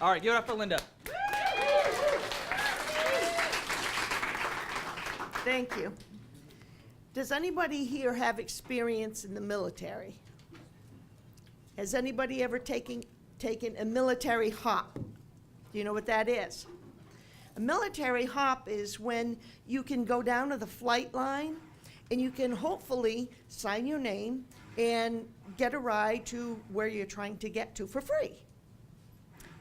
All right, give it up for Linda. Thank you. Does anybody here have experience in the military? Has anybody ever taken a military hop? Do you know what that is? A military hop is when you can go down to the flight line and you can hopefully sign your name and get a ride to where you're trying to get to for free.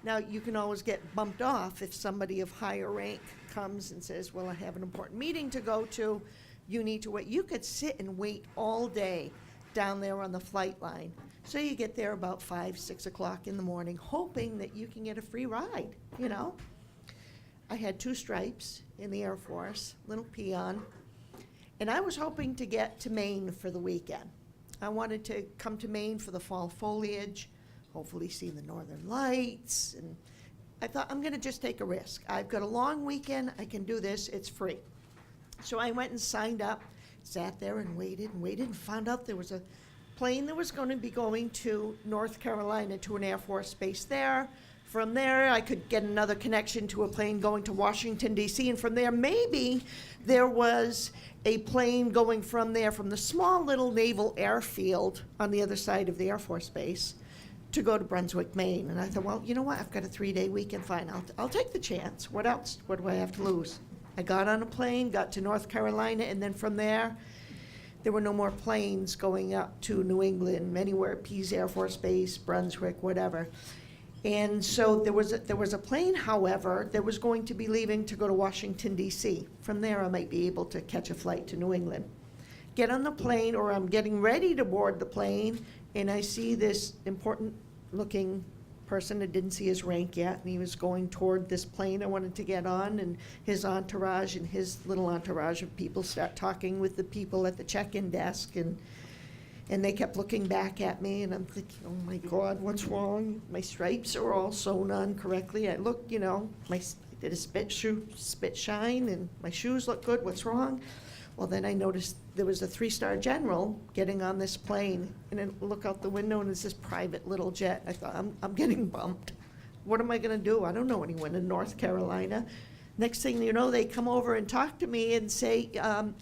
Now, you can always get bumped off if somebody of higher rank comes and says, well, I have an important meeting to go to, you need to wait. You could sit and wait all day down there on the flight line. So you get there about 5, 6 o'clock in the morning, hoping that you can get a free ride, you know? I had 2 stripes in the Air Force, little peon, and I was hoping to get to Maine for the weekend. I wanted to come to Maine for the fall foliage, hopefully see the northern lights, and I thought, I'm gonna just take a risk. I've got a long weekend, I can do this, it's free. So I went and signed up, sat there and waited, and found out there was a plane that was gonna be going to North Carolina to an Air Force base there. From there, I could get another connection to a plane going to Washington, D.C., and from there, maybe there was a plane going from there, from the small little naval airfield on the other side of the Air Force Base, to go to Brunswick, Maine. And I thought, well, you know what, I've got a 3-day weekend, fine, I'll take the chance. What else? What do I have to lose? I got on a plane, got to North Carolina, and then from there were no more planes going up to New England, anywhere, Pease Air Force Base, Brunswick, whatever. And so there was a plane, however, that was going to be leaving to go to Washington, D.C. From there, I might be able to catch a flight to New England. Get on the plane, or I'm getting ready to board the plane, and I see this important-looking person. I didn't see his rank yet, and he was going toward this plane I wanted to get on, and his entourage and his little entourage of people start talking with the people at the check-in desk, and they kept looking back at me, and I'm thinking, oh my God, what's wrong? My stripes are all sewn on correctly. I look, you know, I did a spit shine, and my shoes look good. What's wrong? Well, then I noticed there was a 3-star general getting on this plane, and I look out the window, and it's this private little jet. I thought, I'm getting bumped. What am I gonna do? I don't know anyone in North Carolina. Next thing you know, they come over and talk to me and say,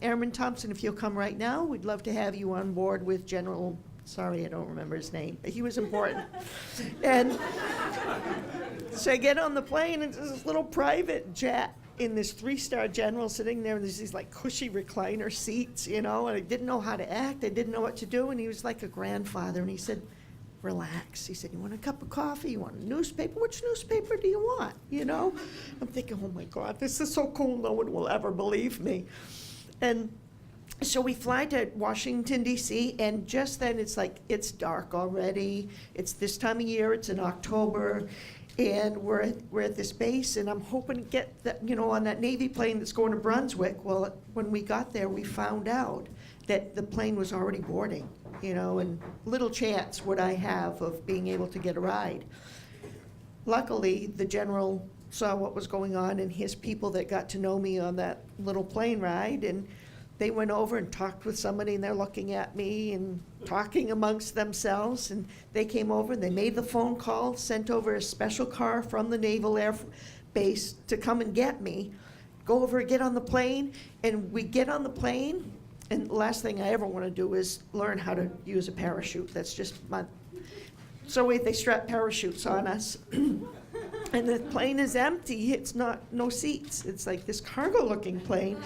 Airman Thompson, if you'll come right now, we'd love to have you on board with General, sorry, I don't remember his name, but he was important. And so I get on the plane, and there's this little private jet in this 3-star general sitting there, and there's these like cushy recliner seats, you know, and I didn't know how to act, I didn't know what to do, and he was like a grandfather, and he said, relax. He said, you want a cup of coffee? You want a newspaper? Which newspaper do you want? You know? I'm thinking, oh my God, this is so cool, no one will ever believe me. And so we fly to Washington, D.C., and just then it's dark already. It's this time of year, it's in October, and we're at this base, and I'm hoping to get that, you know, on that Navy plane that's going to Brunswick. Well, when we got there, we found out that the plane was already boarding, you know, and little chance would I have of being able to get a ride. Luckily, the general saw what was going on, and his people that got to know me on that little plane ride, and they went over and talked with somebody, and they're looking at me and talking amongst themselves, and they came over and they made the phone call, sent over a special car from the Naval Air Base to come and get me, go over and get on the plane, and we get on the plane, and the last thing I ever want to do is learn how to use a parachute. That's just my, so they strap parachutes on us. And the plane is empty. It's no seats. It's like this cargo-looking plane.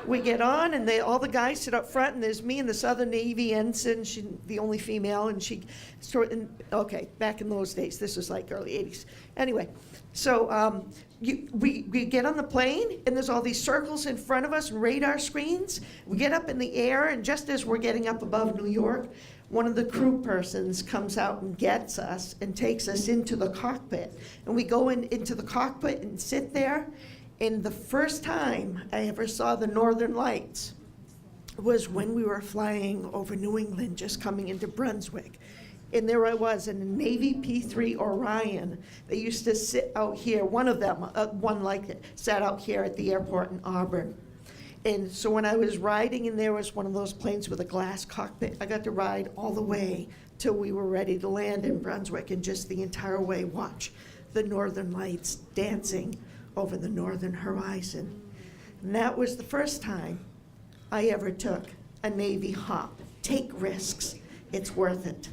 We get on, and all the guys sit up front, and there's me and this other Navy ensign, she, the only female, and okay, back in those days, this was like early 80s. Anyway, so we get on the plane, and there's all these circles in front of us, and radar screens. We get up in the air, and just as we're getting up above New York, one of the crew persons comes out and gets us and takes us into the cockpit. And we go into the cockpit and sit there. And the first time I ever saw the Northern Lights was when we were flying over New England, just coming into Brunswick. And there I was in a Navy P-3 Orion. They used to sit out here, one of them, one like it, sat out here at the airport in Auburn. And so when I was riding, and there was one of those planes with a glass cockpit, I got to ride all the way till we were ready to land in Brunswick, and just the entire way watch the northern lights dancing over the northern horizon. And that was the first time I ever took a Navy hop. Take risks. It's worth it.